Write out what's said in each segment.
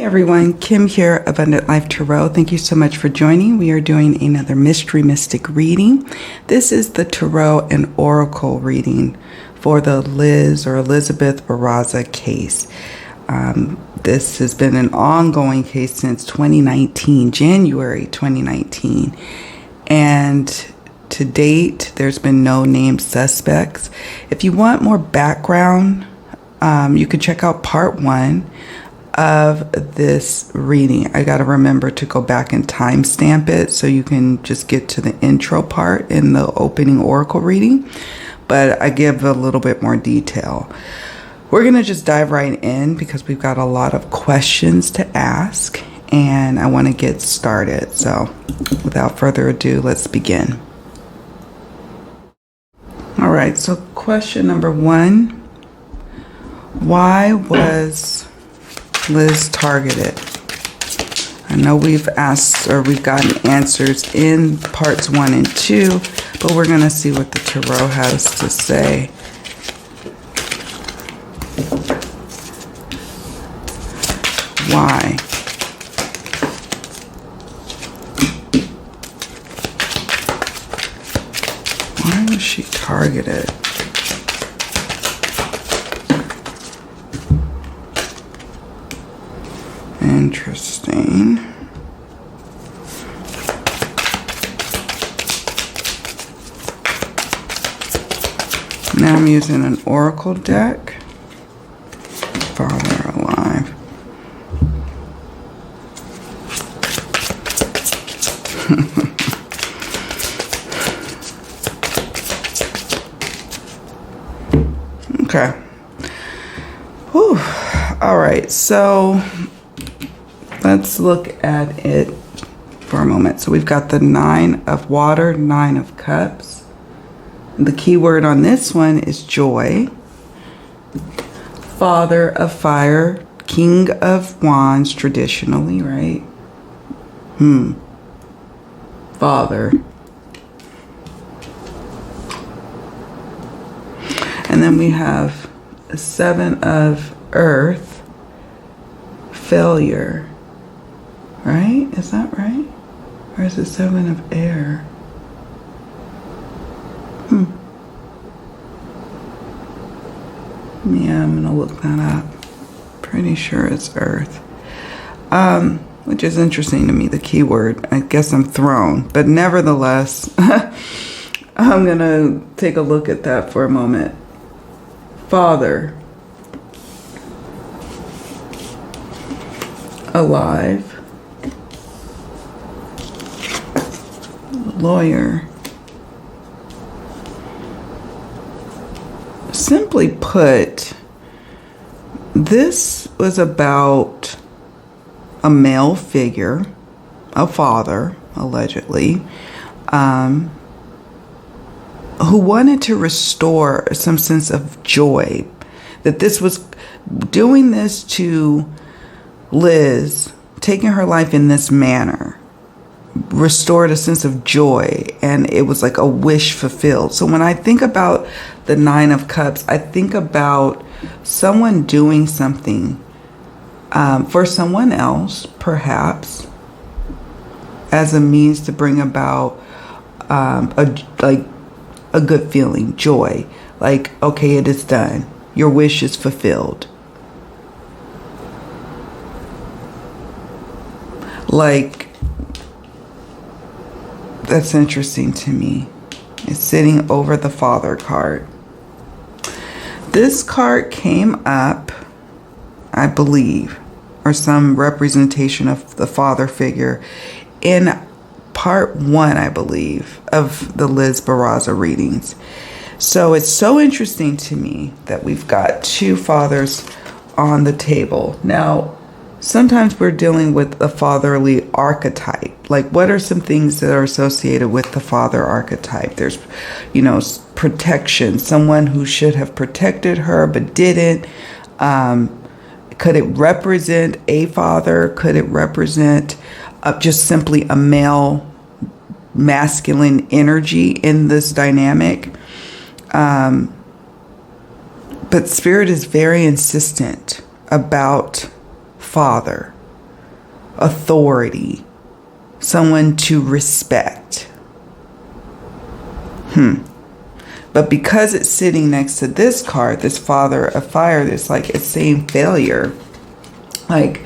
Everyone, Kim here, Abundant Life Tarot. Thank you so much for joining. We are doing another Mystery Mystic reading. This is the Tarot and Oracle reading for the Liz or Elizabeth Barraza case. This has been an ongoing case since 2019, January 2019. And to date, there's been no named suspects. If you want more background, you can check out part 1 of this reading. I got to remember to go back and timestamp it so you can just get to the intro part in the opening oracle reading, but I give a little bit more detail. We're going to just dive right in because we've got a lot of questions to ask and I want to get started. So without further ado, let's begin. All right, so question number 1. Why was Liz targeted? I know we've asked or we've gotten answers in parts 1 and 2, but we're going to see what the tarot has to say. Why? Why was she targeted? Interesting. Now I'm using an oracle deck. Father alive. Okay. Whew. All right, so let's look at it for a moment. So we've got the 9 of water, 9 of cups. The key word on this one is joy. Father of fire, king of wands traditionally, right? Father. And then we have a 7 of earth, failure. Right? Is that right? Or is it 7 of air? Yeah, I'm going to look that up. Pretty sure it's earth. Which is interesting to me, the keyword. I guess I'm thrown. But nevertheless, I'm going to take a look at that for a moment. Father. Alive. Lawyer. Simply put, this was about a male figure, a father, allegedly, who wanted to restore some sense of joy. That this was doing this to Liz, taking her life in this manner, restored a sense of joy, and it was like a wish fulfilled. So when I think about the 9 of cups, I think about someone doing something for someone else, perhaps, as a means to bring about a good feeling, joy. Like, okay, it is done. Your wish is fulfilled. Like, that's interesting to me. It's sitting over the father card. This card came up, I believe, or some representation of the father figure in part 1, I believe, of the Liz Barraza readings. So it's so interesting to me that we've got 2 fathers on the table. Now, sometimes we're dealing with a fatherly archetype. Like, what are some things that are associated with the father archetype? There's, protection. Someone who should have protected her but didn't. Could it represent a father? Could it represent just simply a male, masculine energy in this dynamic? But Spirit is very insistent about father. authority, someone to respect. But because it's sitting next to this card, this Father of Fire, it's like it's saying failure. Like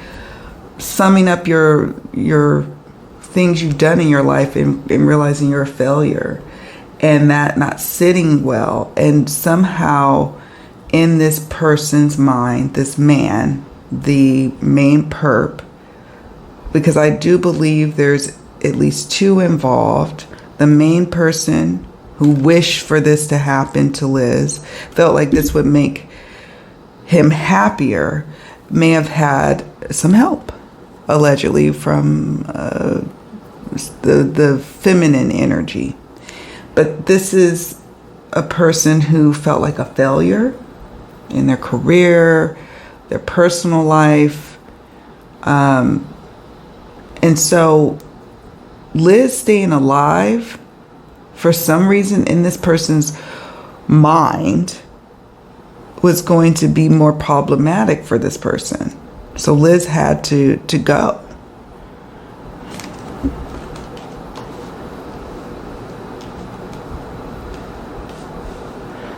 summing up your things you've done in your life and realizing you're a failure. And that not sitting well. And somehow in this person's mind, this man, the main perp, because I do believe there's at least two involved. The main person who wished for this to happen to Liz, felt like this would make him happier, may have had some help, allegedly, from the feminine energy. But this is a person who felt like a failure in their career, their personal life. And so Liz staying alive, for some reason in this person's mind, was going to be more problematic for this person. So Liz had to go.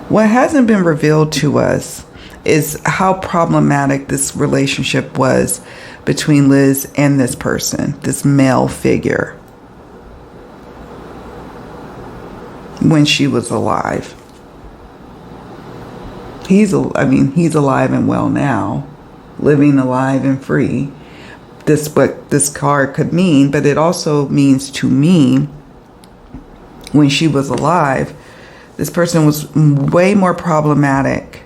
What hasn't been revealed to us is how problematic this relationship was between Liz and this person, this male figure, when she was alive. He's alive and well now, living alive and free. This what this card could mean, but it also means to me, when she was alive, this person was way more problematic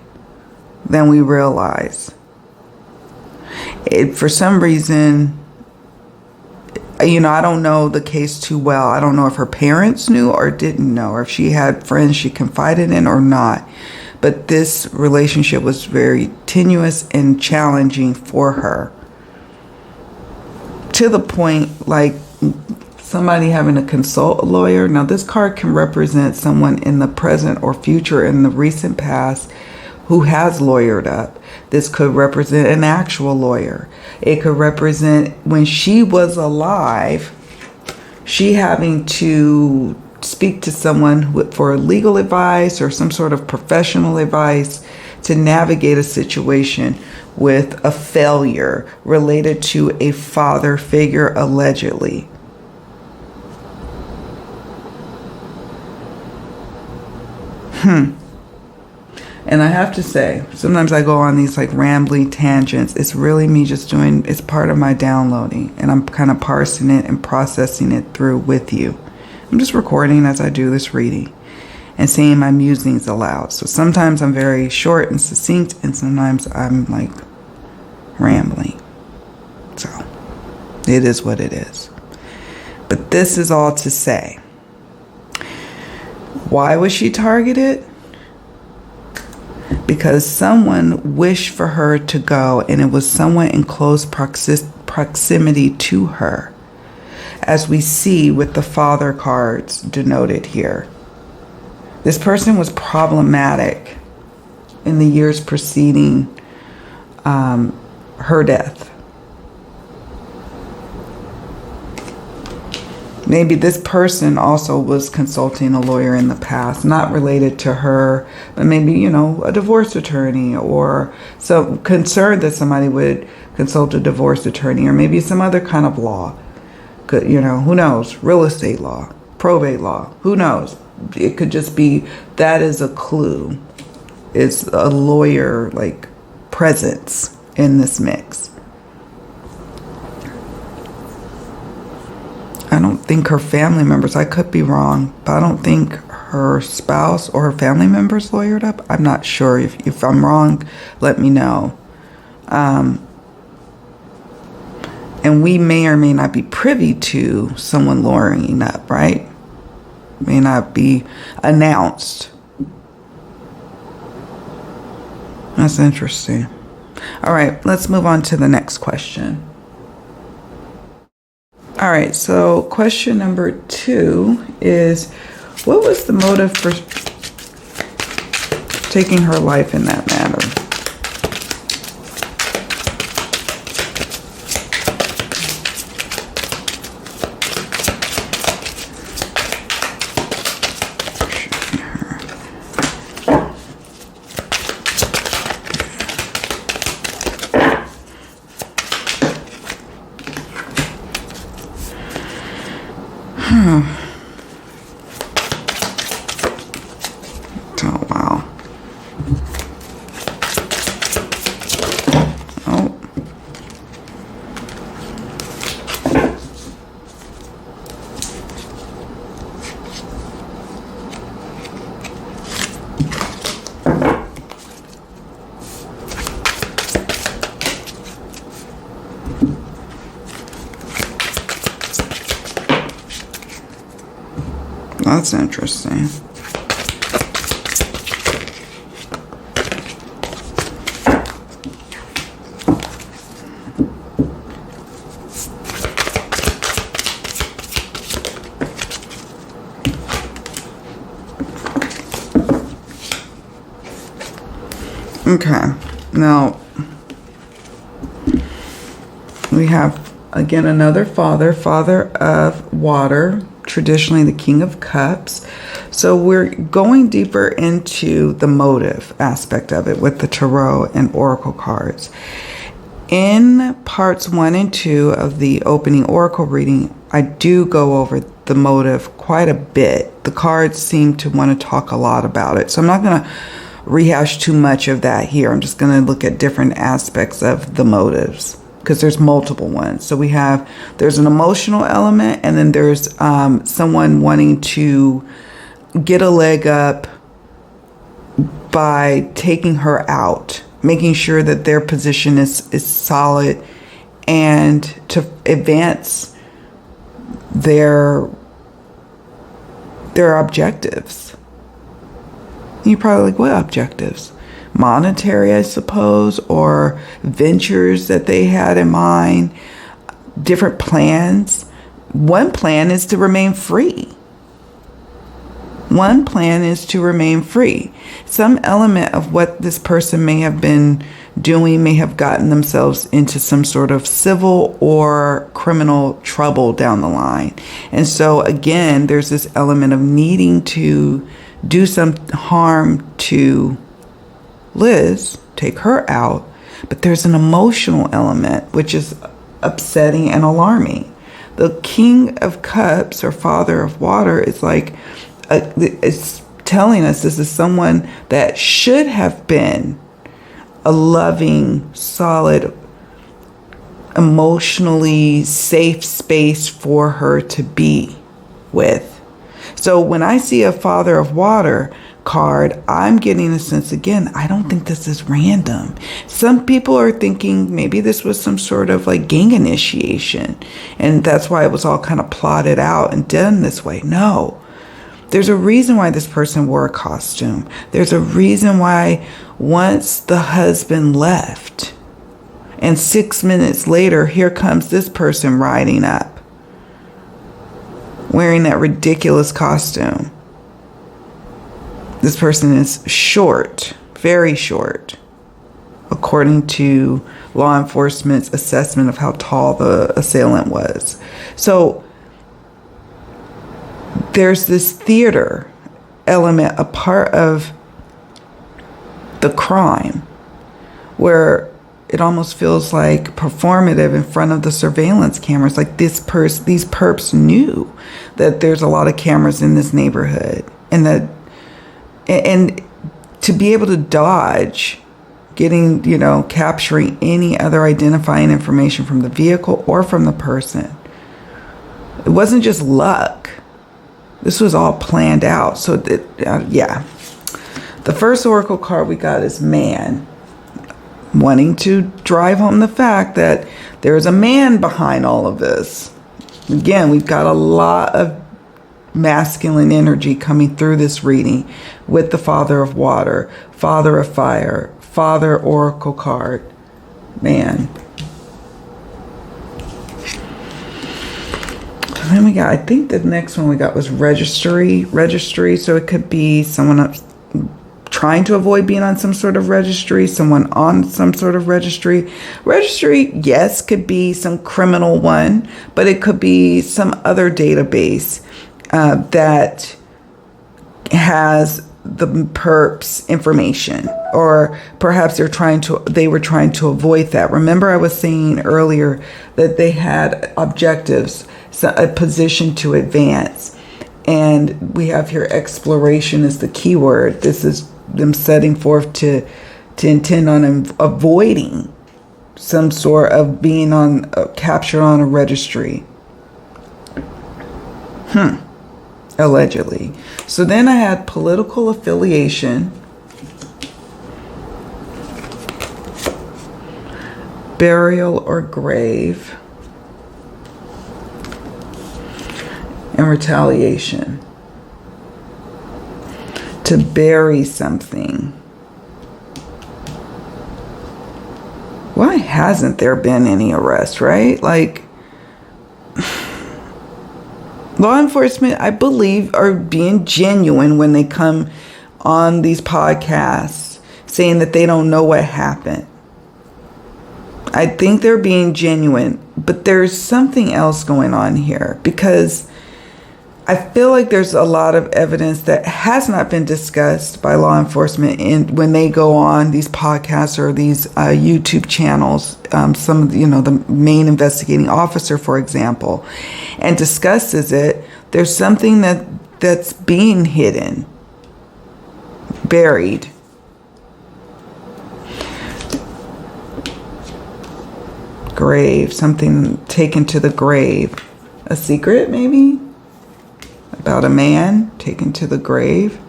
than we realize. For some reason, I don't know the case too well. I don't know if her parents knew or didn't know, or if she had friends she confided in or not. But this relationship was very tenuous and challenging for her. To the point, like, somebody having to consult a lawyer. Now, this card can represent someone in the present or future, in the recent past, who has lawyered up. This could represent an actual lawyer. It could represent when she was alive, she having to speak to someone for legal advice or some sort of professional advice to navigate a situation with a failure related to a father figure, allegedly. And I have to say, sometimes I go on these like rambly tangents. It's really me just it's part of my downloading, and I'm kind of parsing it and processing it through with you. I'm just recording as I do this reading and saying my musings aloud. So sometimes I'm very short and succinct, and sometimes I'm like rambling. So it is what it is. But this is all to say, why was she targeted? Because someone wished for her to go, and it was someone in close proximity to her, as we see with the father cards denoted here. This person was problematic in the years preceding her death. Maybe this person also was consulting a lawyer in the past, not related to her, but maybe, a divorce attorney, or so concerned that somebody would consult a divorce attorney, or maybe some other kind of law. Who knows? Real estate law, probate law, who knows? It could just be that is a clue. It's a lawyer like presence in this mix. I don't think her family members, I could be wrong, but I don't think her spouse or her family members lawyered up. I'm not sure. If I'm wrong, let me know. And we may or may not be privy to someone lawyering up, right? May not be announced. That's interesting. All right, let's move on to the next question. All right, so question number 2 is, what was the motive for taking her life in that manner? Oh, wow. Oh. That's interesting. Okay, now we have again another father of water, traditionally the King of Cups. So we're going deeper into the motive aspect of it with the tarot and oracle cards. In parts 1 and 2 of the opening oracle reading, I do go over the motive quite a bit. The cards seem to want to talk a lot about it. So I'm not going to rehash too much of that here. I'm just going to look at different aspects of the motives, because there's multiple ones. So there's an emotional element, and then there's someone wanting to get a leg up by taking her out, making sure that their position is solid, and to advance their objectives. You're probably like, what objectives? Monetary, I suppose, or ventures that they had in mind, different plans. One plan is to remain free. One plan is to remain free. Some element of what this person may have been doing may have gotten themselves into some sort of civil or criminal trouble down the line. And so again, there's this element of needing to do some harm to Liz, take her out, but there's an emotional element which is upsetting and alarming. The King of Cups or Father of Water is like, it's telling us this is someone that should have been a loving, solid, emotionally safe space for her to be with. So when I see a Father of Water card, I'm getting a sense, again, I don't think this is random. Some people are thinking maybe this was some sort of like gang initiation, and that's why it was all kind of plotted out and done this way. No, there's a reason why this person wore a costume. There's a reason why once the husband left, and 6 minutes later, here comes this person riding up, wearing that ridiculous costume. This person is short, very short, according to law enforcement's assessment of how tall the assailant was. So there's this theater element, a part of the crime, where it almost feels like performative in front of the surveillance cameras. Like these perps knew that there's a lot of cameras in this neighborhood, and to be able to dodge getting, capturing any other identifying information from the vehicle or from the person. It wasn't just luck. This was all planned out. So yeah. The first oracle card we got is man, wanting to drive home the fact that there's a man behind all of this. Again, we've got a lot of masculine energy coming through this reading with the Father of Water, Father of Fire, Father oracle card, man. And then we got, I think the next one we got was registry. So it could be someone trying to avoid being on some sort of registry, someone on some sort of registry. Registry, yes, could be some criminal one, but it could be some other database that has the perps information, or perhaps they were trying to avoid that. Remember, I was saying earlier that they had objectives a position to advance. And we have here exploration is the key word. This is them setting forth to intend on avoiding some sort of being on captured on a registry. Allegedly. So then I had political affiliation, burial or grave, and retaliation. To bury something. Why hasn't there been any arrest, right? Like, law enforcement, I believe, are being genuine when they come on these podcasts saying that they don't know what happened. I think they're being genuine, but there's something else going on here, because I feel like there's a lot of evidence that has not been discussed by law enforcement when they go on these podcasts or these YouTube channels. Some of the main investigating officer, for example, and discusses it. There's something that's being hidden, buried. Grave, something taken to the grave. A secret, maybe? About a man taken to the grave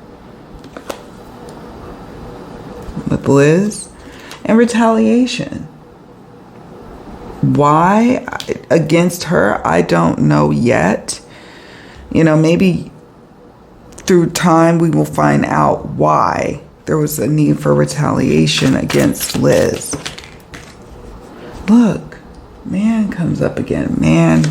with Liz. And retaliation. Why against her, I don't know yet. Maybe through time we will find out why there was a need for retaliation against Liz. Look, man comes up again. Man.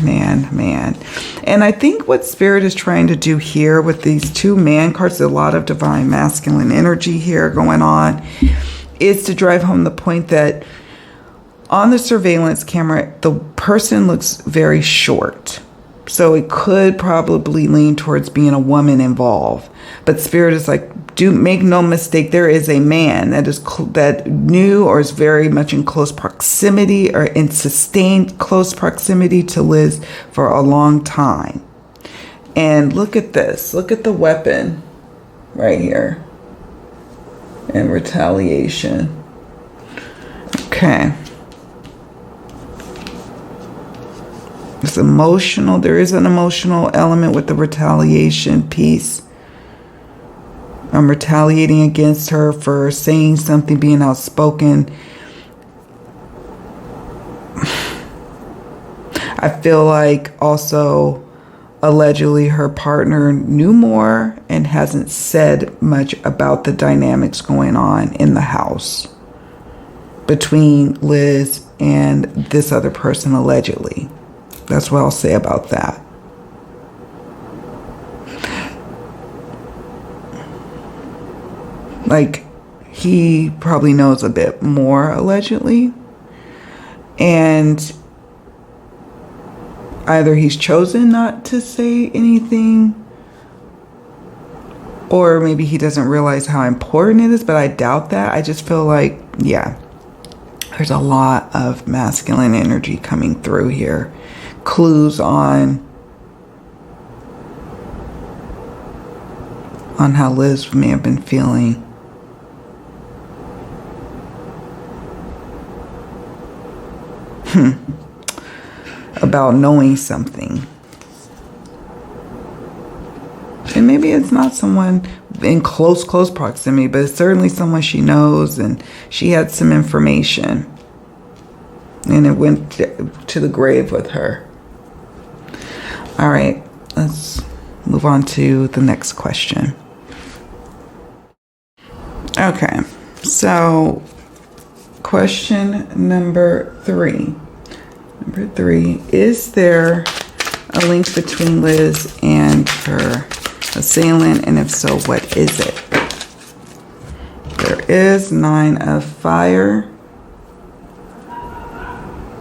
And I think what Spirit is trying to do here with these two man cards, a lot of divine masculine energy here going on, is to drive home the point that on the surveillance camera, the person looks very short. So it could probably lean towards being a woman involved. But Spirit is like, make no mistake, there is a man that knew or is very much in close proximity or in sustained close proximity to Liz for a long time. And look at this. Look at the weapon right here. And retaliation. Okay. It's emotional. There is an emotional element with the retaliation piece. I'm retaliating against her for saying something, being outspoken. I feel like also allegedly her partner knew more and hasn't said much about the dynamics going on in the house between Liz and this other person allegedly. That's what I'll say about that. Like, he probably knows a bit more, allegedly. And either he's chosen not to say anything, or maybe he doesn't realize how important it is, but I doubt that. I just feel like, yeah, there's a lot of masculine energy coming through here. Clues on how Liz may have been feeling. About knowing something. And maybe it's not someone in close proximity, but it's certainly someone she knows, and she had some information. And it went to the grave with her. All right, let's move on to the next question. Okay, so question number 3. Number 3, is there a link between Liz and her assailant? And if so, what is it? There is 9 of fire.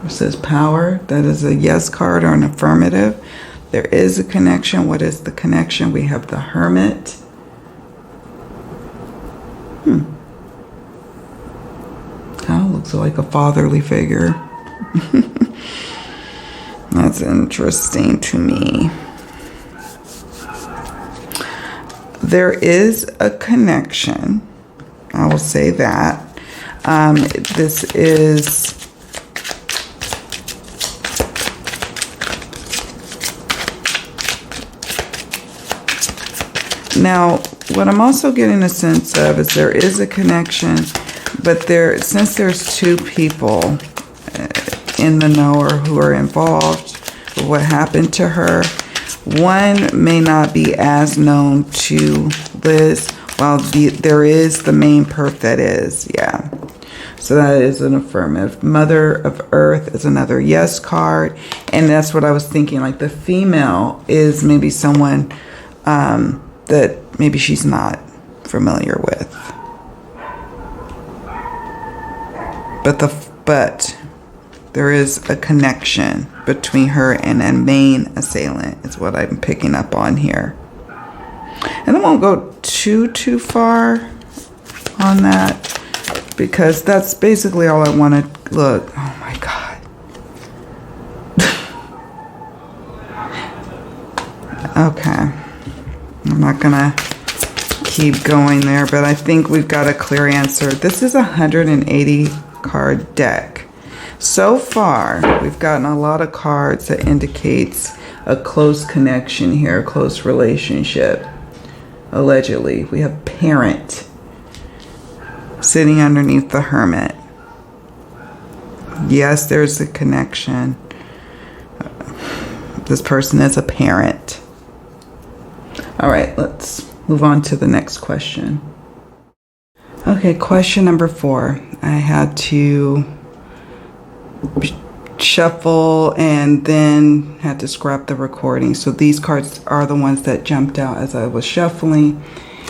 It says power. That is a yes card or an affirmative. There is a connection. What is the connection? We have the hermit. Kind of looks like a fatherly figure. That's interesting to me. There is a connection. I will say that. This is now what I'm also getting a sense of is there is a connection, but since there's two people in the know or who are involved with what happened to her, one may not be as known to Liz, while there is the main perp that is, yeah. So that is an affirmative. Mother of Earth is another yes card, and that's what I was thinking. Like the female is maybe someone that maybe she's not familiar with, but there is a connection between her and a main assailant is what I'm picking up on here. And I won't go too far on that because that's basically all I want to look. Oh my God. Okay. I'm not gonna keep going there, but I think we've got a clear answer. This is a 180 card deck. So far, we've gotten a lot of cards that indicates a close connection here, a close relationship. Allegedly, we have parent sitting underneath the hermit. Yes, there's a connection. This person is a parent. All right, let's move on to the next question. Okay, question number 4. I had to shuffle and then had to scrap the recording. So these cards are the ones that jumped out as I was shuffling.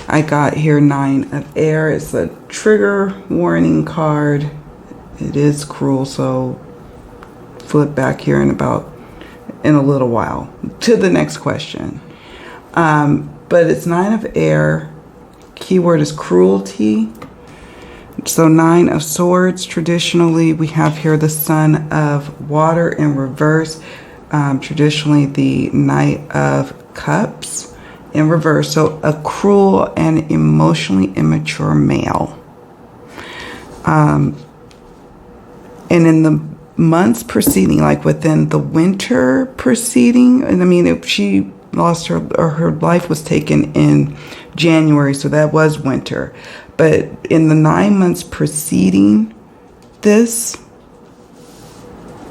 I got here 9 of Air. It's a trigger warning card. It is cruel, so flip back here in a little while to the next question. But it's 9 of Air. Keyword is cruelty. So 9 of Swords. Traditionally, we have here the Sun of Water in reverse. Traditionally, the Knight of Cups in reverse. So a cruel and emotionally immature male. And in the months preceding, like within the winter preceding, and I mean, if she lost her life was taken in January, so that was winter. But in the 9 months preceding this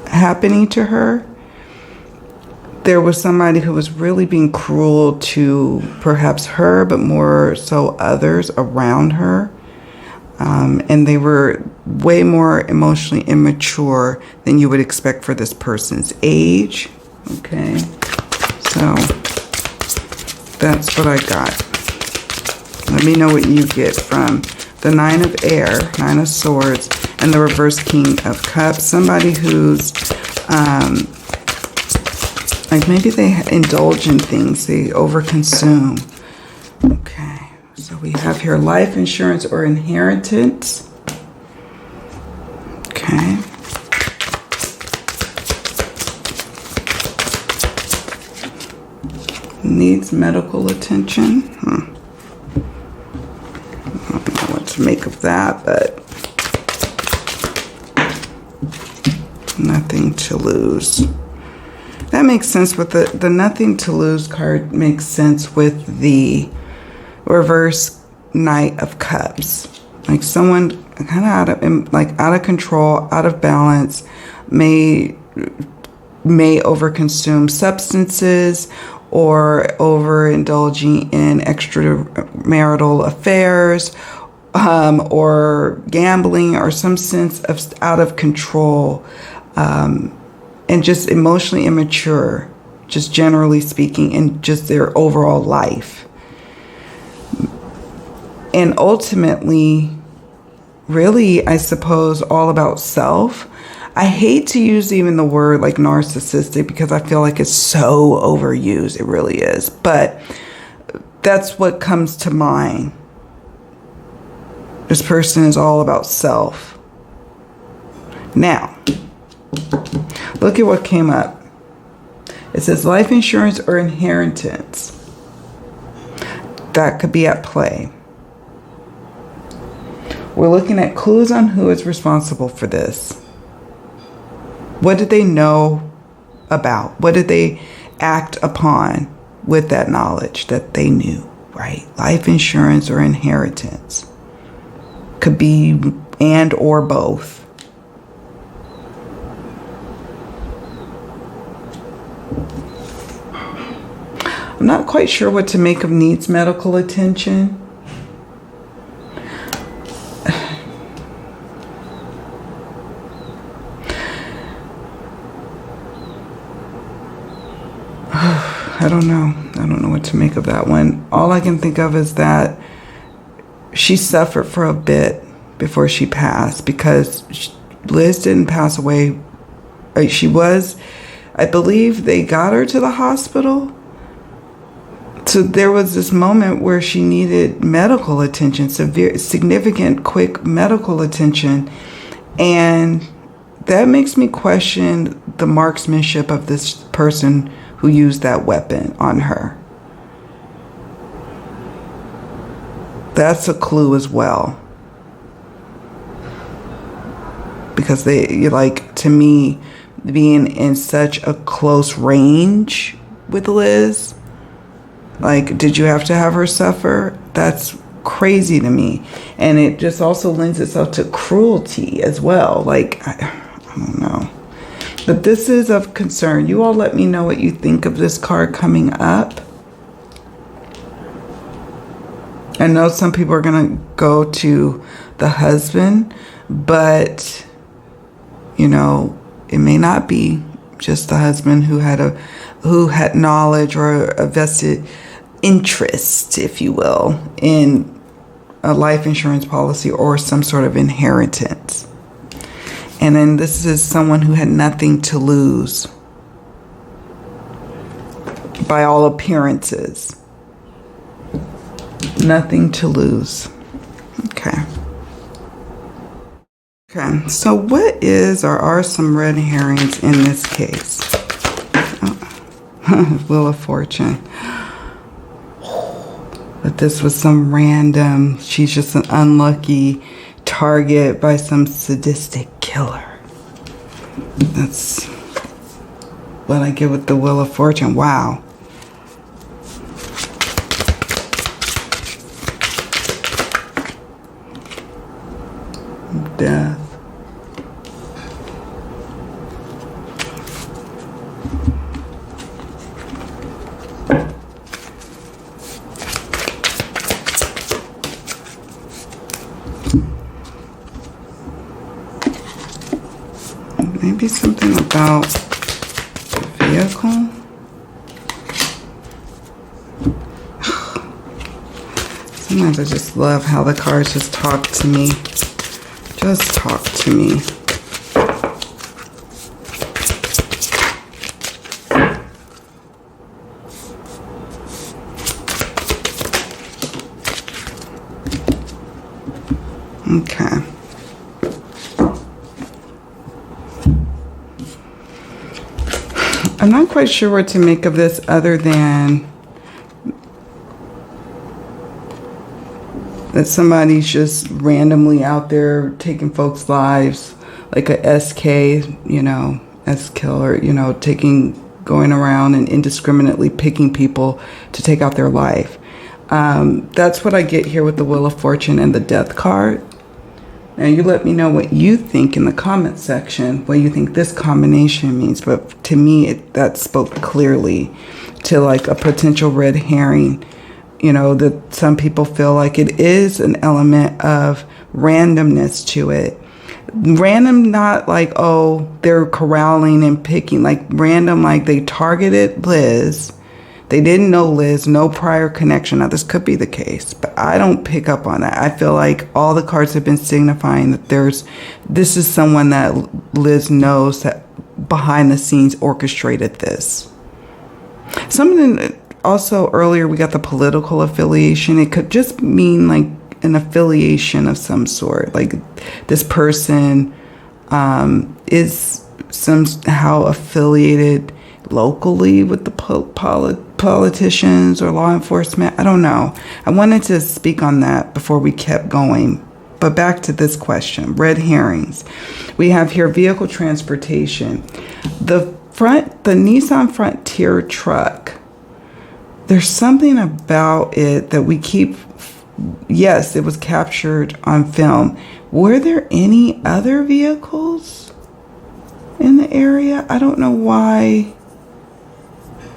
happening to her, there was somebody who was really being cruel to perhaps her, but more so others around her. And they were way more emotionally immature than you would expect for this person's age. Okay, so that's what I got. Let me know what you get from the 9 of Air, 9 of Swords, and the reverse King of Cups. Somebody who's, like maybe they indulge in things, they overconsume. Okay, so we have here life insurance or inheritance. Okay. Needs medical attention. I don't know what to make of that, but nothing to lose. That makes sense with the nothing to lose card makes sense with the reverse Knight of Cups. Like someone kind of out of control, out of balance, may overconsume substances or overindulging in extramarital affairs, or gambling, or some sense of out of control, and just emotionally immature, just generally speaking, in just their overall life. And ultimately, really, I suppose, all about self. I hate to use even the word like narcissistic because I feel like it's so overused. It really is. But that's what comes to mind. This person is all about self. Now, look at what came up. It says life insurance or inheritance. That could be at play. We're looking at clues on who is responsible for this. What did they know about? What did they act upon with that knowledge that they knew, right? Life insurance or inheritance. Could be and or both. I'm not quite sure what to make of needs medical attention. I don't know. I don't know what to make of that one. All I can think of is that she suffered for a bit before she passed, because Liz didn't pass away. She was, I believe they got her to the hospital. So there was this moment where she needed medical attention, significant, quick medical attention. And that makes me question the marksmanship of this person who used that weapon on her. That's a clue as well. Because to me, being in such a close range with Liz, did you have to have her suffer? That's crazy to me. And it just also lends itself to cruelty as well. I don't know. But this is of concern. You all let me know what you think of this card coming up. I know some people are going to go to the husband, but, it may not be just the husband who had knowledge or a vested interest, if you will, in a life insurance policy or some sort of inheritance. And then this is someone who had nothing to lose, by all appearances. Nothing to lose. Okay. Okay, so what is or are some red herrings in this case? Wheel of Fortune. But this was some random, she's just an unlucky target by some sadistic killer. That's what I get with the Wheel of Fortune. Wow. Death. Maybe something about the vehicle. Sometimes I just love how the cards just talk to me. Just talk to me. Okay. I'm not quite sure what to make of this other than that somebody's just randomly out there taking folks' lives, like a SK, S-killer, going around and indiscriminately picking people to take out their life. That's what I get here with the Wheel of Fortune and the Death card. Now, you let me know what you think in the comment section, what you think this combination means. But to me, that spoke clearly to a potential red herring. That some people feel like it is an element of randomness to it. Random, not they're corralling and picking. Random, they targeted Liz. They didn't know Liz, no prior connection. Now, this could be the case, but I don't pick up on that. I feel like all the cards have been signifying that this is someone that Liz knows that behind the scenes orchestrated this. Something also earlier, we got the political affiliation. It could just mean an affiliation of some sort. This person is somehow affiliated locally with the politicians or law enforcement. I don't know. I wanted to speak on that before we kept going. But back to this question, red herrings. We have here vehicle transportation. The Nissan Frontier truck, there's something about it that we keep, yes, it was captured on film. Were there any other vehicles in the area? I don't know why.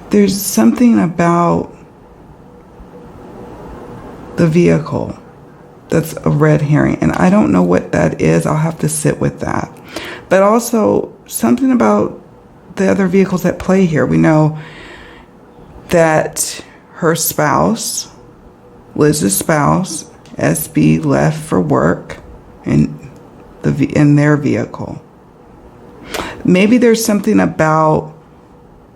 There's something about the vehicle that's a red herring, and I don't know what that is. I'll have to sit with that. But also something about the other vehicles at play here. We know that her spouse, Liz's spouse, SB, left for work in their vehicle. Maybe there's something about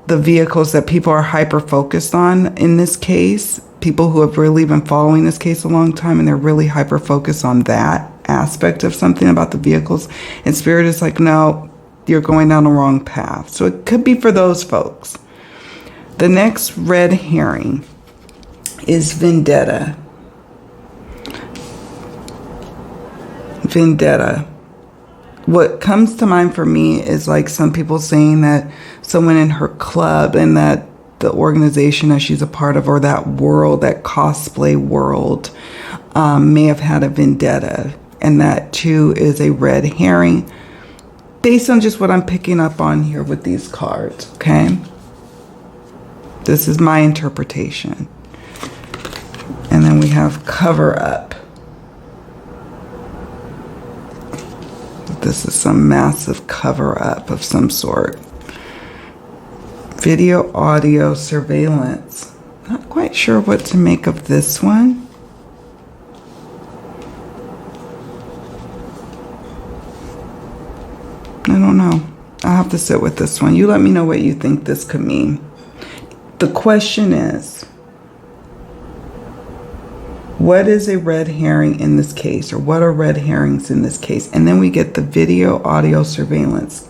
the vehicles that people are hyper focused on in this case. People who have really been following this case a long time, and they're really hyper focused on that aspect of something about the vehicles. And Spirit is like, no, you're going down the wrong path. So it could be for those folks. The next red herring is vendetta. Vendetta. What comes to mind for me is like some people saying that someone in her club and that the organization that she's a part of, or that world, that cosplay world, may have had a vendetta. And that too is a red herring based on just what I'm picking up on here with these cards, okay? This is my interpretation. And then we have cover up. This is some massive cover up of some sort. Video, audio, surveillance. Not quite sure what to make of this one. I don't know. I'll have to sit with this one. You let me know what you think this could mean. The question is, what is a red herring in this case? Or what are red herrings in this case? And then we get the video, audio, surveillance.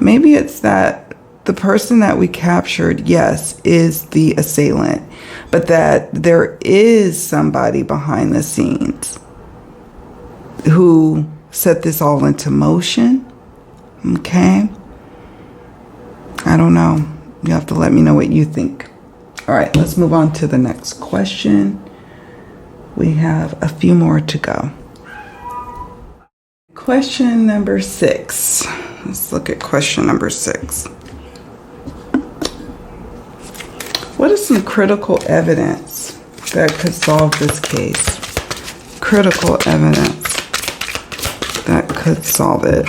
Maybe it's that the person that we captured, yes, is the assailant, but that there is somebody behind the scenes who set this all into motion. Okay? I don't know. You have to let me know what you think. All right, let's move on to the next question. We have a few more to go. Question number 6. Let's look at question number 6. What is some critical evidence that could solve this case? Critical evidence that could solve it.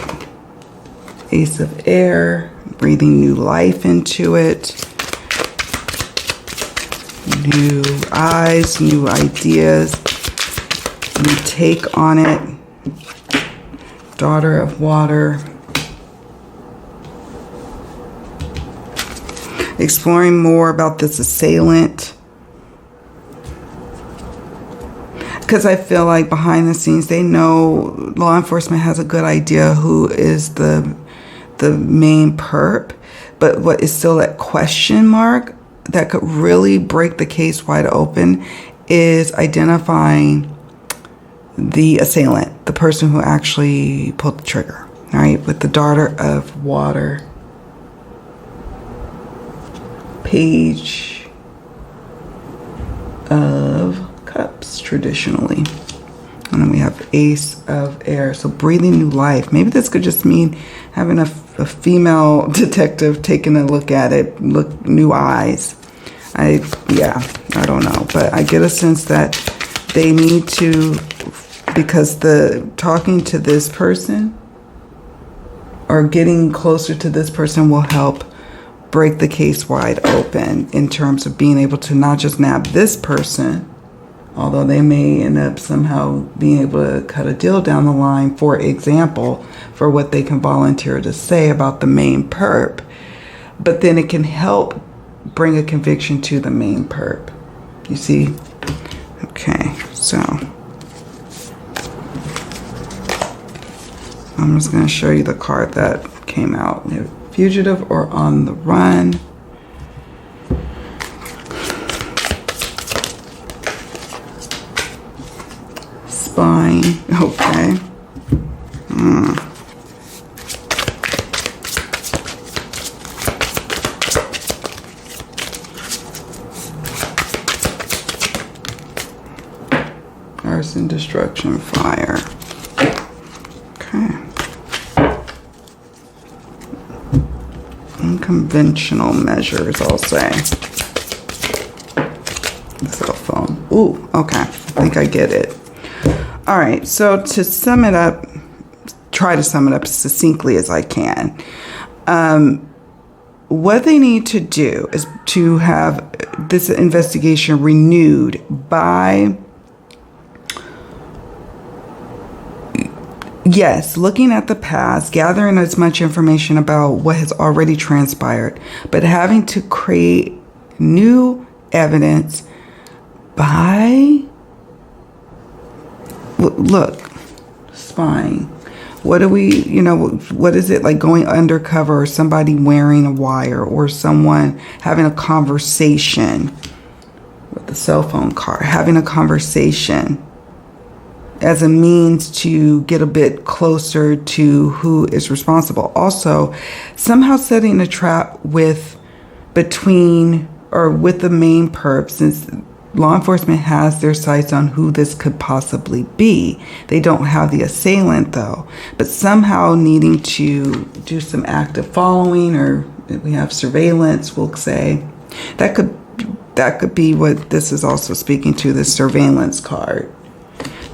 Ace of Air, breathing new life into it. New eyes, new ideas, new take on it. Daughter of Water. Exploring more about this assailant. Because I feel like behind the scenes, they know law enforcement has a good idea who is the main perp. But what is still that question mark that could really break the case wide open is identifying the assailant, the person who actually pulled the trigger, all right? With the Daughter of Water. Page of Cups, traditionally. And then we have Ace of Air. So breathing new life. Maybe this could just mean having a female detective taking a look at it, new eyes. I don't know. But I get a sense that they need to, because talking to this person or getting closer to this person will help break the case wide open in terms of being able to not just nab this person, although they may end up somehow being able to cut a deal down the line, for example, for what they can volunteer to say about the main perp, but then it can help bring a conviction to the main perp. You see? Okay, so I'm just going to show you the card that came out. Fugitive or on the run. Spying. Okay. Arson, destruction, fire. Okay. Unconventional measures, I'll say. Cell phone. Ooh, okay. I think I get it. All right. So to sum it up, try to sum it up as succinctly as I can. What they need to do is to have this investigation renewed by, yes, looking at the past, gathering as much information about what has already transpired, but having to create new evidence by, look, spying. What do we, what is it like going undercover, or somebody wearing a wire, or someone having a conversation with the cell phone card, having a conversation as a means to get a bit closer to who is responsible. Also, somehow setting a trap with the main perp, since law enforcement has their sights on who this could possibly be. They don't have the assailant though, but somehow needing to do some active following, or we have surveillance, we'll say. That could be what this is also speaking to, the surveillance card.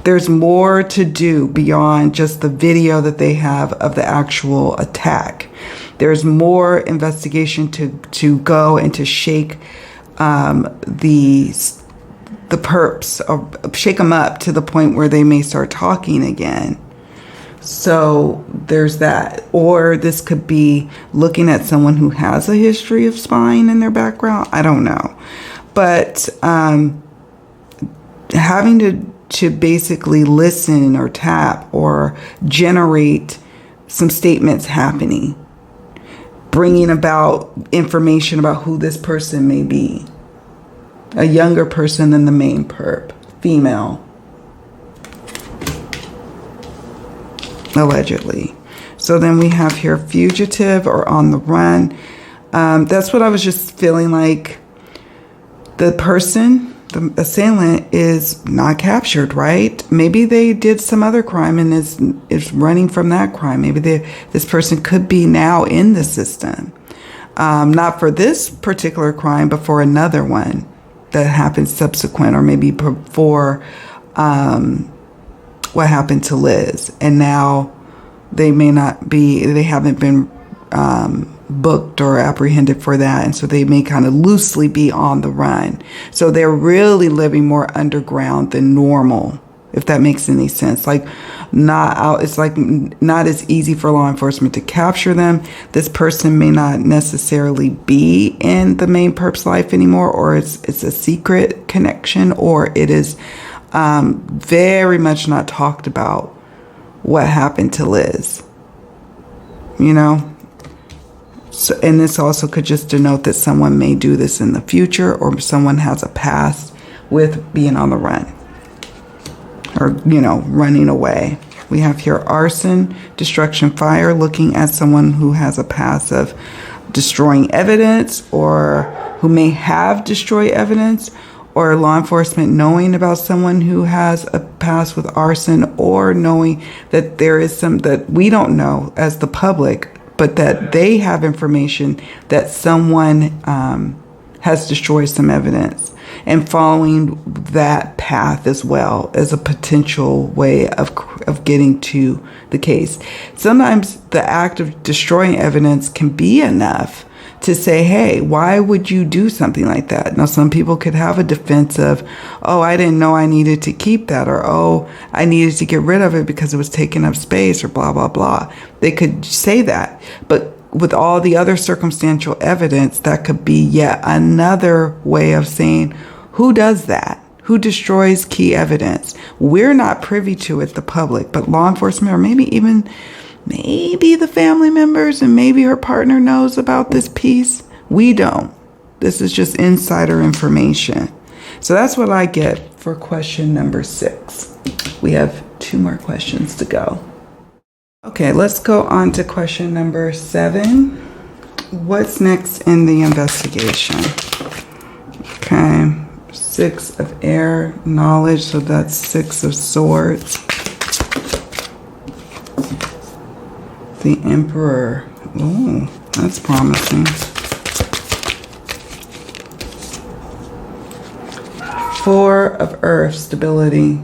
There's more to do beyond just the video that they have of the actual attack. There's more investigation to go and to shake the perps, or shake them up to the point where they may start talking again. So there's that. Or this could be looking at someone who has a history of spying in their background. I don't know. But having to basically listen or tap or generate some statements happening, bringing about information about who this person may be. A younger person than the main perp, female, allegedly. So then we have here fugitive or on the run. That's what I was just feeling like. The person, the assailant, is not captured, right? Maybe they did some other crime and is running from that crime. Maybe this person could be now in the system. Not for this particular crime, but for another one that happened subsequent, or maybe before what happened to Liz. And now they haven't been booked or apprehended for that. And so they may kind of loosely be on the run. So they're really living more underground than normal, if that makes any sense. Like not out, it's like not as easy for law enforcement to capture them. This person may not necessarily be in the main perp's life anymore, or it's a secret connection, or it is very much not talked about what happened to Liz. So, and this also could just denote that someone may do this in the future, or someone has a past with being on the run, or, running away. We have here arson, destruction, fire, looking at someone who has a past of destroying evidence, or who may have destroyed evidence, or law enforcement knowing about someone who has a past with arson, or knowing that there is some that we don't know as the public, but that they have information that someone has destroyed some evidence, and following that path as well as a potential way of getting to the case. Sometimes the act of destroying evidence can be enough to say, hey, why would you do something like that? Now, some people could have a defense of, oh, I didn't know I needed to keep that, or, oh, I needed to get rid of it because it was taking up space, or blah, blah, blah. They could say that. But with all the other circumstantial evidence, that could be yet another way of saying, who does that? Who destroys key evidence? We're not privy to it, the public, but law enforcement, or maybe even Maybe the family members and maybe her partner knows about this piece. We don't. This is just insider information. So that's what I get for question number 6. We have 2 more questions to go. Okay, let's go on to question number 7. What's next in the investigation? Okay, 6 of air, knowledge, so that's 6 of swords. The emperor. Oh, that's promising. 4 of earth, stability.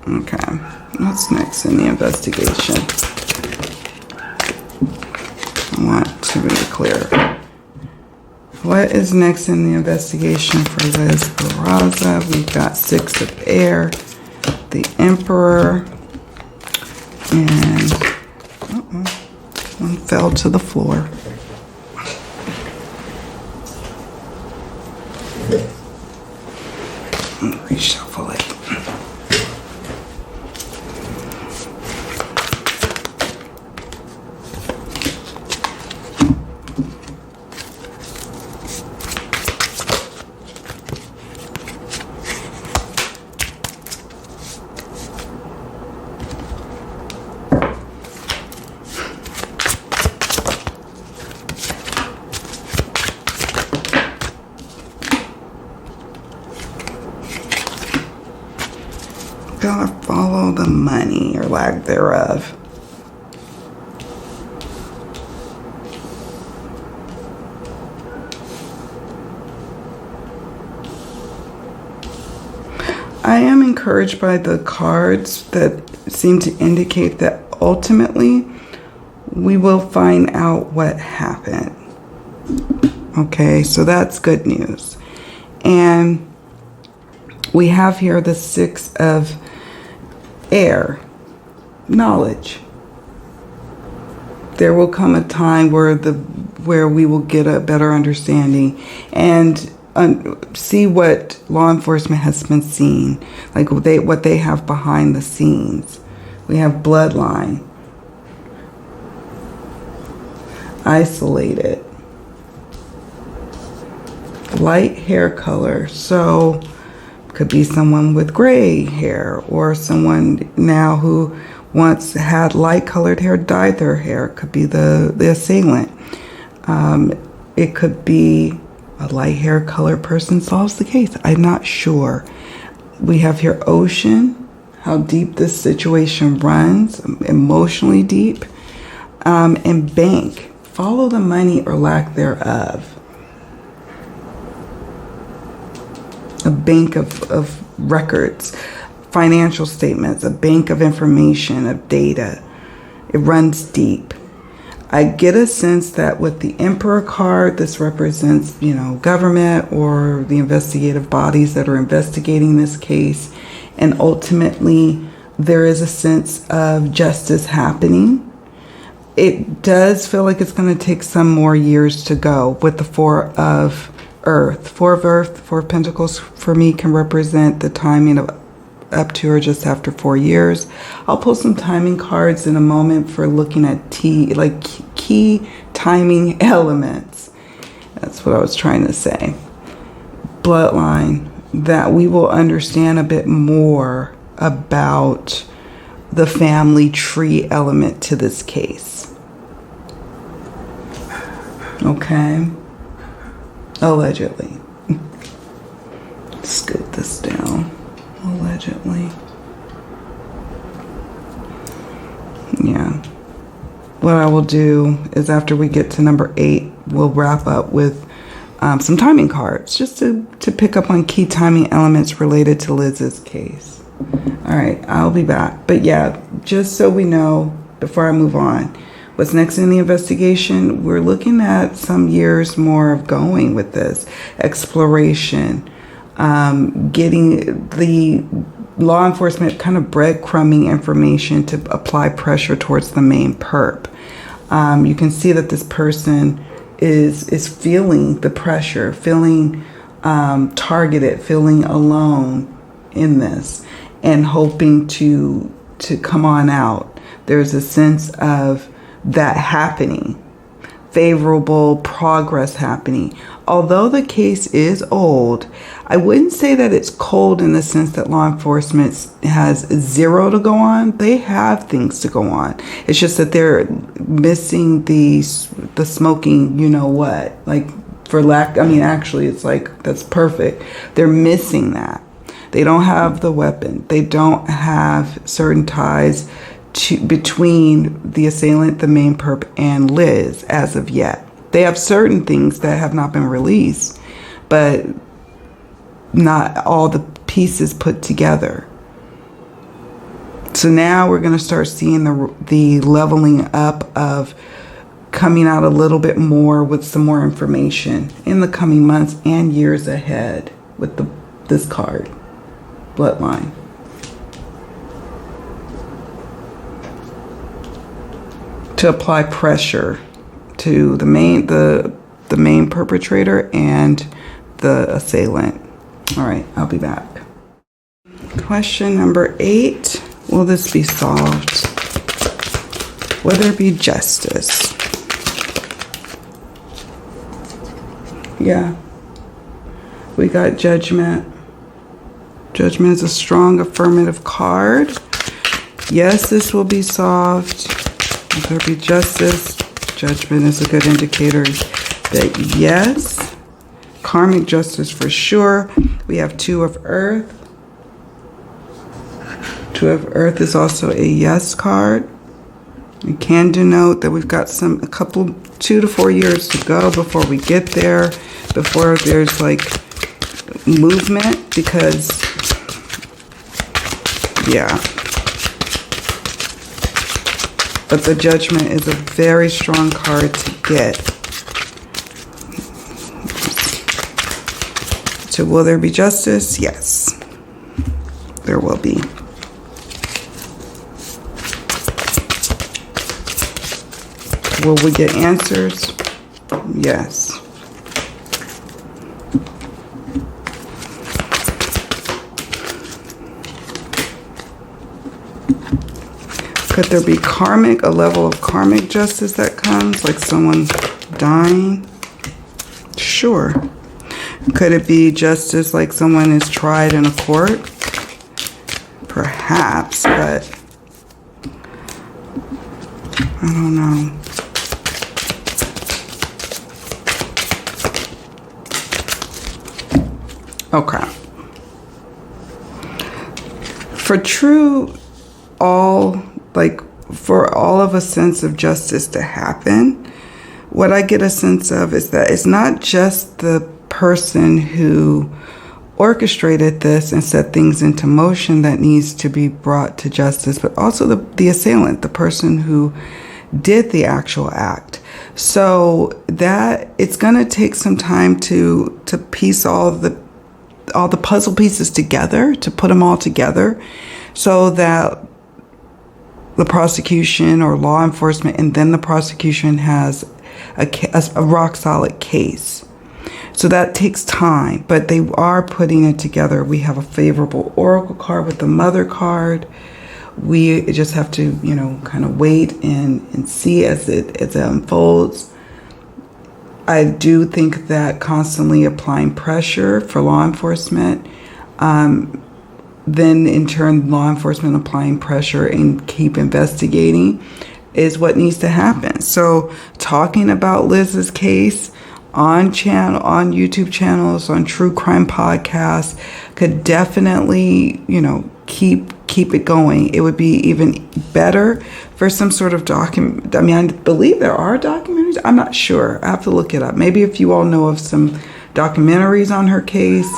Okay, what's next in the investigation? I want to be clear. What is next in the investigation for Liz Barraza? We've got 6 of air, the emperor, and one fell to the floor. Reshuffle it. Gotta follow the money or lack thereof. I am encouraged by the cards that seem to indicate that ultimately we will find out what happened. Okay, so that's good news. And we have here the 6 of air, knowledge. There will come a time where we will get a better understanding and see what law enforcement has been seeing, like what they have behind the scenes. We have bloodline, isolated, light hair color. So could be someone with gray hair or someone now who once had light colored hair, dyed their hair. Could be the assailant. It could be a light hair colored person solves the case. I'm not sure. We have here ocean, how deep this situation runs, emotionally deep. And bank, follow the money or lack thereof. A bank of records, financial statements, a bank of information, of data. It runs deep. I get a sense that with the Emperor card, this represents, government or the investigative bodies that are investigating this case. And ultimately, there is a sense of justice happening. It does feel like it's going to take some more years to go with the 4 of Earth. 4 of Earth, 4 of Pentacles for me can represent the timing of up to or just after 4 years. I'll pull some timing cards in a moment for looking at key timing elements. That's what I was trying to say. Bloodline, that we will understand a bit more about the family tree element to this case. Okay. Allegedly. Scoot this down. Allegedly. Yeah. What I will do is after we get to number 8, we'll wrap up with some timing cards just to pick up on key timing elements related to Liz's case. All right, I'll be back. But yeah, just so we know before I move on, what's next in the investigation, we're looking at some years more of going with this exploration, getting the law enforcement kind of breadcrumbing information to apply pressure towards the main perp. You can see that this person is feeling the pressure, feeling targeted, feeling alone in this, and hoping to to come on out. There's a sense of that happening, favorable progress happening. Although the case is old, I wouldn't say that it's cold in the sense that law enforcement has zero to go on. They have things to go on. It's just that they're missing the smoking, you know what, like for lack, I mean, actually it's like, that's perfect. They're missing that. They don't have the weapon. They don't have certain ties between the assailant, the main perp, and Liz as of yet. They have certain things that have not been released, but not all the pieces put together. So now we're going to start seeing the leveling up of coming out a little bit more with some more information in the coming months and years ahead with this card, Bloodline. To apply pressure to the main perpetrator and the assailant. All right, I'll be back. Question number 8. Will this be solved? Will there be justice? Yeah. We got judgment. Judgment is a strong affirmative card. Yes, this will be solved. Will there be justice? Judgment is a good indicator that yes. Karmic justice for sure. We have 2 of Earth. 2 of Earth is also a yes card. It can denote that we've got a couple 2 to 4 years to go before we get there, before there's like movement, because yeah. But the judgment is a very strong card to get. So will there be justice? Yes, there will be. Will we get answers? Yes. Could there be a level of karmic justice that comes, like someone dying? Sure. Could it be justice like someone is tried in a court? Perhaps, but I don't know. Okay. For all of a sense of justice to happen, what I get a sense of is that it's not just the person who orchestrated this and set things into motion that needs to be brought to justice, but also the assailant, the person who did the actual act. So that it's going to take some time to piece all the puzzle pieces together, to put them all together, so that the prosecution or law enforcement and then the prosecution has a rock solid case. So that takes time, but they are putting it together. We have a favorable oracle card with the mother card. We just have to, kind of wait and see as it unfolds. I do think that constantly applying pressure for law enforcement, then in turn law enforcement applying pressure and keep investigating is what needs to happen. So talking about Liz's case on YouTube channels, on true crime podcasts could definitely, keep it going. It would be even better for some sort of document. I mean, I believe there are documentaries. I'm not sure. I have to look it up. Maybe if you all know of some documentaries on her case,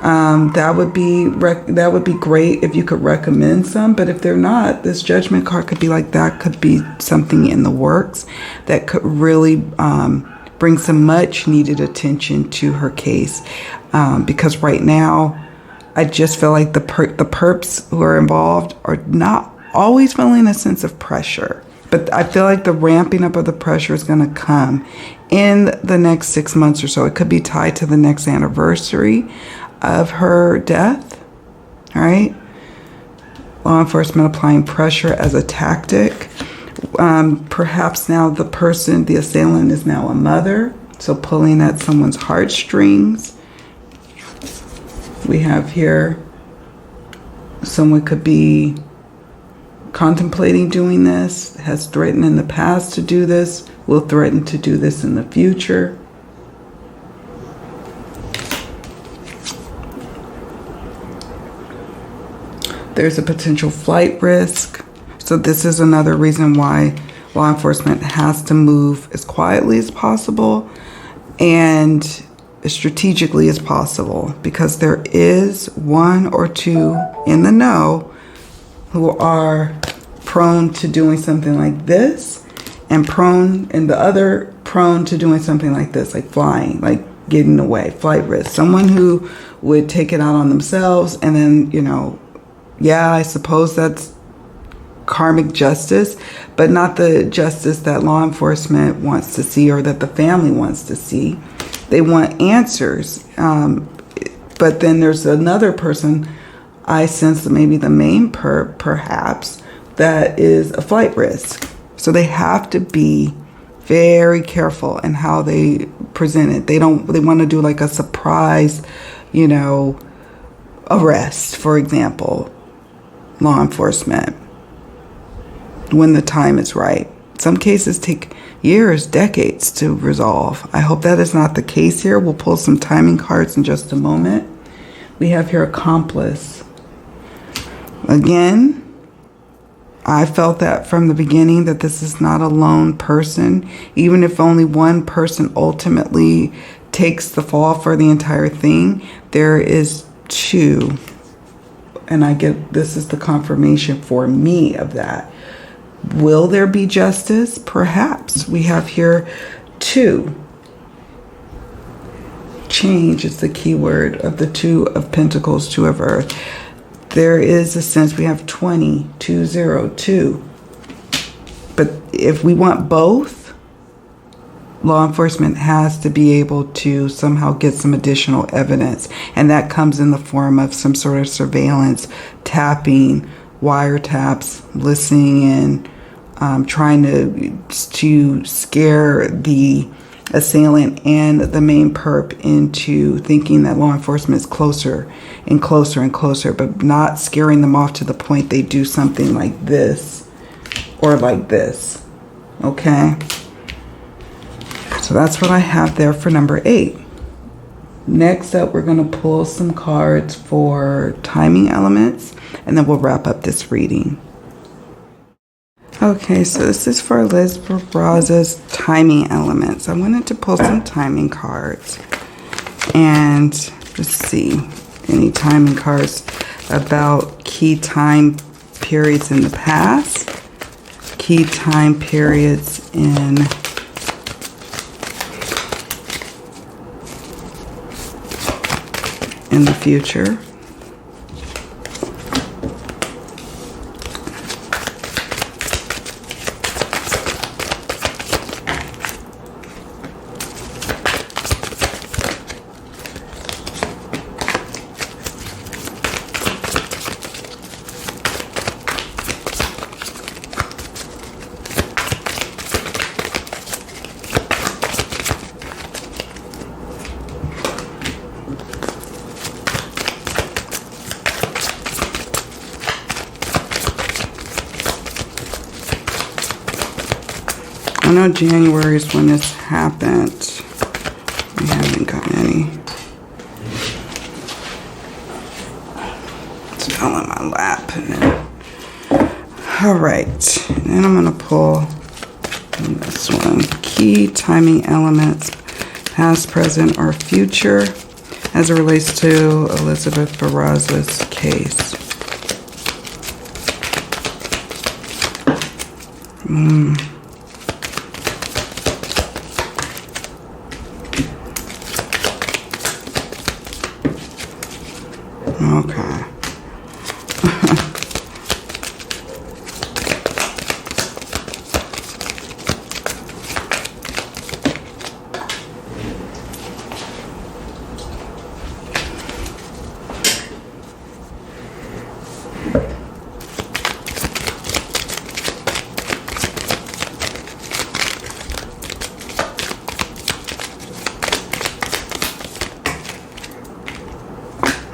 that would be great if you could recommend some. But if they're not, this judgment card could be like that. Could be something in the works that could really bring some much needed attention to her case. Because right now, I just feel like the perps who are involved are not always feeling a sense of pressure. But I feel like the ramping up of the pressure is going to come in the next 6 months or so. It could be tied to the next anniversary of her death. All right. Law enforcement applying pressure as a tactic. Perhaps now the assailant is now a mother, so pulling at someone's heartstrings. We have here someone could be contemplating doing this, has threatened in the past to do this, will threaten to do this in the future. There's a potential flight risk. So this is another reason why law enforcement has to move as quietly as possible and as strategically as possible, because there is one or two in the know who are prone to doing something like this, and the other prone to doing something like this, like flying, like getting away, flight risk. Someone who would take it out on themselves and then, yeah, I suppose that's karmic justice, but not the justice that law enforcement wants to see or that the family wants to see. They want answers. But then there's another person, I sense that maybe the main perhaps, that is a flight risk. So they have to be very careful in how they present it. They want to do like a surprise, arrest, for example, law enforcement, when the time is right. Some cases take years, decades to resolve. I hope that is not the case here. We'll pull some timing cards in just a moment. We have here accomplice. Again, I felt that from the beginning that this is not a lone person. Even if only one person ultimately takes the fall for the entire thing, there is two. And this is the confirmation for me of that. Will there be justice? Perhaps. We have here 2. Change is the key word of the 2 of Pentacles, 2 of Earth. There is a sense we have 20, 202. But if we want both, law enforcement has to be able to somehow get some additional evidence. And that comes in the form of some sort of surveillance, tapping, wiretaps, listening in, trying to scare the assailant and the main perp into thinking that law enforcement is closer and closer and closer, but not scaring them off to the point they do something like this or like this. Okay? So that's what I have there for number 8. Next up, we're going to pull some cards for timing elements, and then we'll wrap up this reading. Okay, so this is for Liz Barraza's timing elements. I wanted to pull some timing cards and just see any timing cards about key time periods in the past, key time periods in the future. I know January is when this happened. We haven't gotten any. It's all in my lap. All right. And then I'm going to pull this one. Key timing elements, past, present, or future, as it relates to Elizabeth Barraza's case. Okay.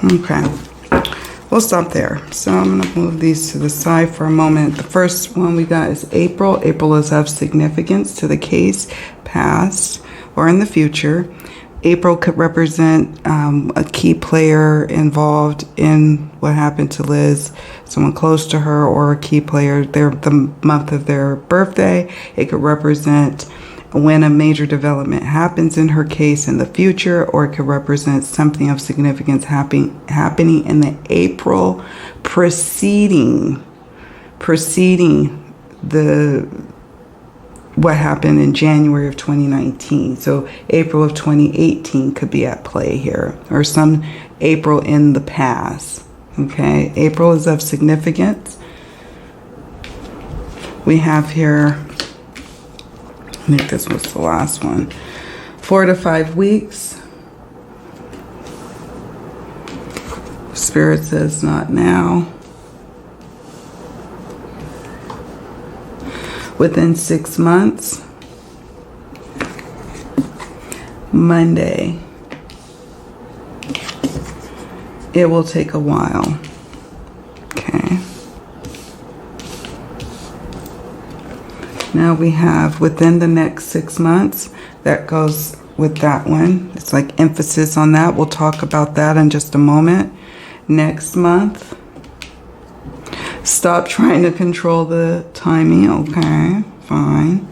Okay. We'll stop there. So I'm going to move these to the side for a moment. The first one we got is April. April is of significance to the case, past or in the future. April could represent a key player involved in what happened to Liz, someone close to her, or a key player. The month of their birthday. It could represent when a major development happens in her case in the future, or it could represent something of significance happening in the April preceding what happened in January of 2019. So April of 2018 could be at play here, or some April in the past. Okay, April is of significance. We have here, I think this was the last one, 4 to 5 weeks. Spirit says not now. Within 6 months. Monday. It will take a while. Okay. Now we have within the next 6 months. That goes with that one. It's like emphasis on that. We'll talk about that in just a moment. Next month. Stop trying to control the timing. Okay, fine.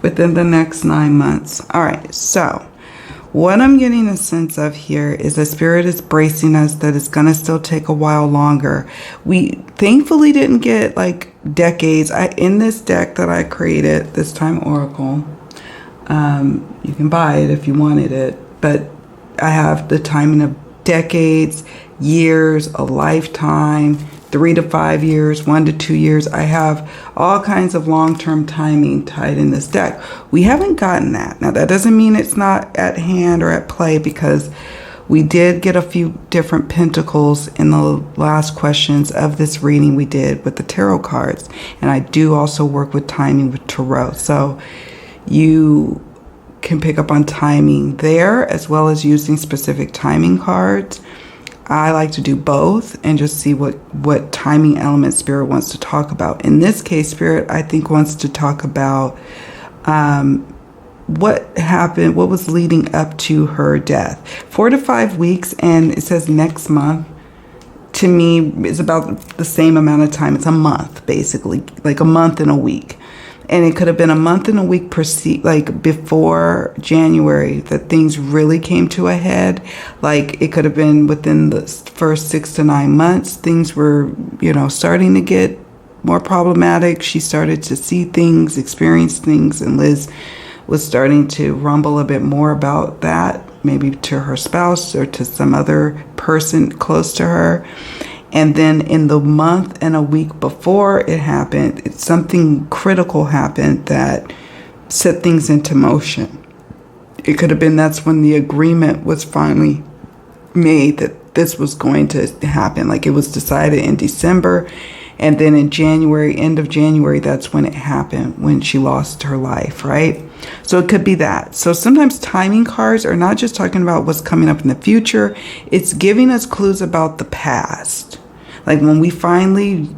Within the next 9 months. All right, so what I'm getting a sense of here is the Spirit is bracing us that it's going to still take a while longer. We thankfully didn't get like decades. In this deck that I created, this time Oracle, you can buy it if you wanted it, but I have the timing of decades, years, a lifetime, 3 to 5 years, 1 to 2 years. I have all kinds of long-term timing tied in this deck. We haven't gotten that. Now, that doesn't mean it's not at hand or at play, because we did get a few different pentacles in the last questions of this reading we did with the tarot cards. And I do also work with timing with tarot. So you can pick up on timing there, as well as using specific timing cards. I like to do both and just see what timing element Spirit wants to talk about. In this case, Spirit, I think, wants to talk about what happened, what was leading up to her death. 4 to 5 weeks, and it says next month. To me, is about the same amount of time. It's a month, basically, like a month and a week. And it could have been a month and a week before January that things really came to a head. Like it could have been within the first 6 to 9 months. Things were, starting to get more problematic. She started to see things, experience things, and Liz was starting to rumble a bit more about that, maybe to her spouse or to some other person close to her. And then in the month and a week before it happened, something critical happened that set things into motion. It could have been that's when the agreement was finally made that this was going to happen. Like it was decided in December. And then in January, end of January, that's when it happened, when she lost her life, right? So it could be that. So sometimes timing cards are not just talking about what's coming up in the future. It's giving us clues about the past. Like when we finally,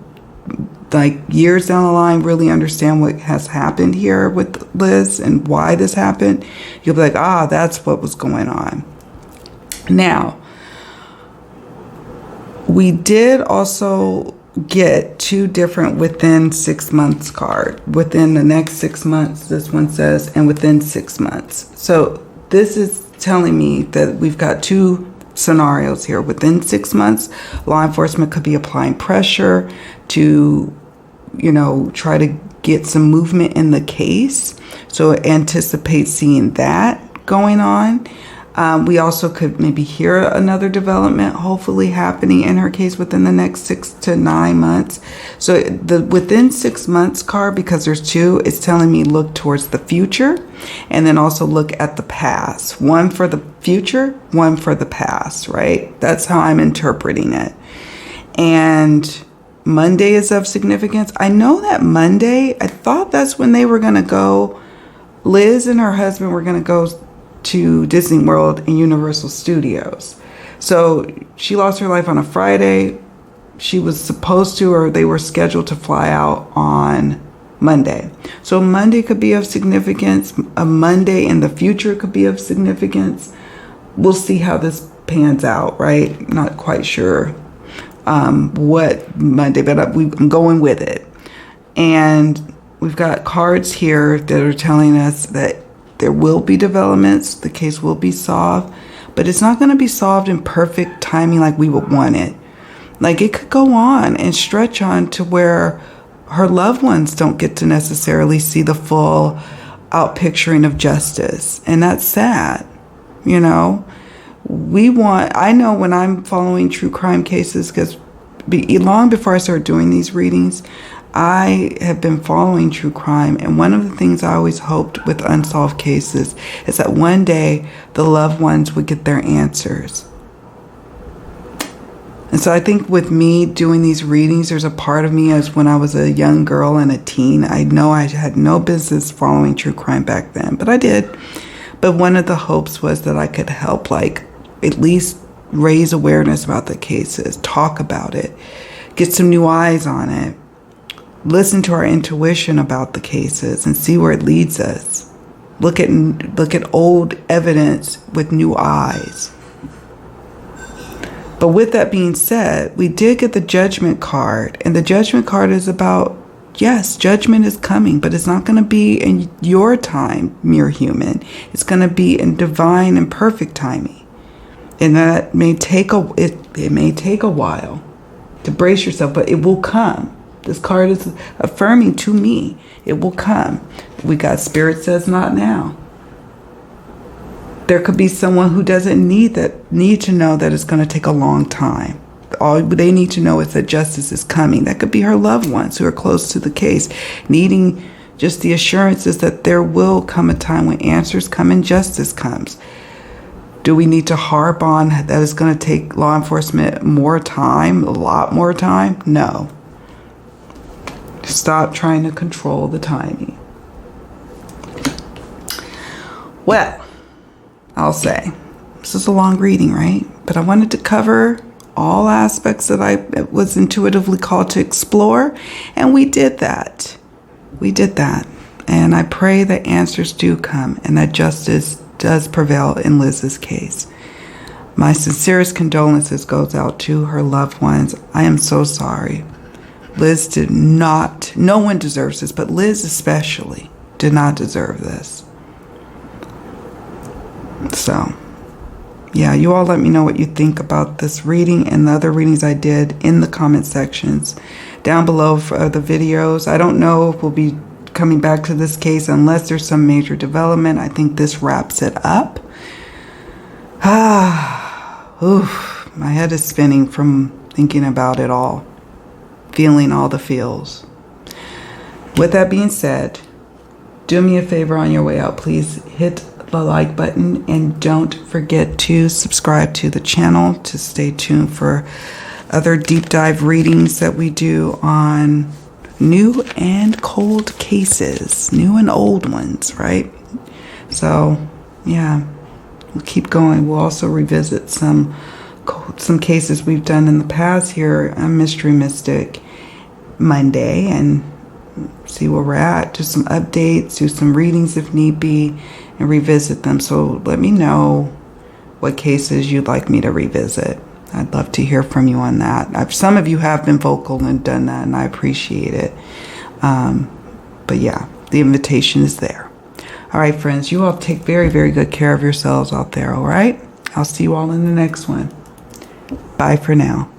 like years down the line, really understand what has happened here with Liz and why this happened, you'll be like, that's what was going on. Now, we did also get 2 different within 6 months card. Within the next 6 months, this one says, and within 6 months. So this is telling me that we've got 2 scenarios here. Within 6 months, law enforcement could be applying pressure to, try to get some movement in the case. So anticipate seeing that going on. We also could maybe hear another development hopefully happening in her case within the next 6 to 9 months. So the within 6 months card, because there's 2, it's telling me look towards the future and then also look at the past. One for the future, one for the past, right? That's how I'm interpreting it. And Monday is of significance. I know that Monday, I thought that's when they were going to go, Liz and her husband were going to go to Disney World and Universal Studios. So she lost her life on a Friday. She was supposed to, or they were scheduled to fly out on Monday. So Monday could be of significance. A Monday in the future could be of significance. We'll see how this pans out, right? Not quite sure what Monday, but I'm going with it. And we've got cards here that are telling us that there will be developments. The case will be solved, but it's not going to be solved in perfect timing like we would want it. Like, it could go on and stretch on to where her loved ones don't get to necessarily see the full out picturing of justice. And that's sad, you know. I know when I'm following true crime cases, because long before I started doing these readings, I have been following true crime. And one of the things I always hoped with unsolved cases is that one day the loved ones would get their answers. And so I think with me doing these readings, there's a part of me as when I was a young girl and a teen. I know I had no business following true crime back then, but I did. But one of the hopes was that I could help, like, at least raise awareness about the cases, talk about it, get some new eyes on it, listen to our intuition about the cases and see where it leads us. Look at old evidence with new eyes. But with that being said, we did get the judgment card, and the judgment card is about, yes, judgment is coming, but it's not going to be in your time, mere human. It's going to be in divine and perfect timing. And that may take it may take a while to brace yourself, but it will come. This card is affirming to me, it will come. We got Spirit says not now. There could be someone who doesn't need to know that it's going to take a long time. All they need to know is that justice is coming. That could be her loved ones who are close to the case, needing just the assurances that there will come a time when answers come and justice comes. Do we need to harp on that it's going to take law enforcement more time, a lot more time? No. Stop trying to control the timing. Well, I'll say, this is a long reading, right? But I wanted to cover all aspects that I was intuitively called to explore, and we did that. We did that. And I pray that answers do come and that justice does prevail in Liz's case. My sincerest condolences goes out to her loved ones. I am so sorry. Liz did not, no one deserves this, but Liz especially did not deserve this. So, yeah, you all let me know what you think about this reading and the other readings I did in the comment sections down below for the videos. I don't know if we'll be coming back to this case unless there's some major development. I think this wraps it up. Oof, my head is spinning from thinking about it all, feeling all the feels. With that being said, do me a favor on your way out. Please hit the like button and don't forget to subscribe to the channel to stay tuned for other deep dive readings that we do on new and cold cases, new and old ones, right? So yeah, we'll keep going. We'll also revisit some cases we've done in the past here on Mystery Mystic Monday and see where we're at. Do some updates, do some readings if need be, and revisit them. So let me know what cases you'd like me to revisit. I'd love to hear from you on that. Some of you have been vocal and done that, and I appreciate it. But yeah, the invitation is there. All right, friends, you all take very, very good care of yourselves out there, all right? I'll see you all in the next one. Bye for now.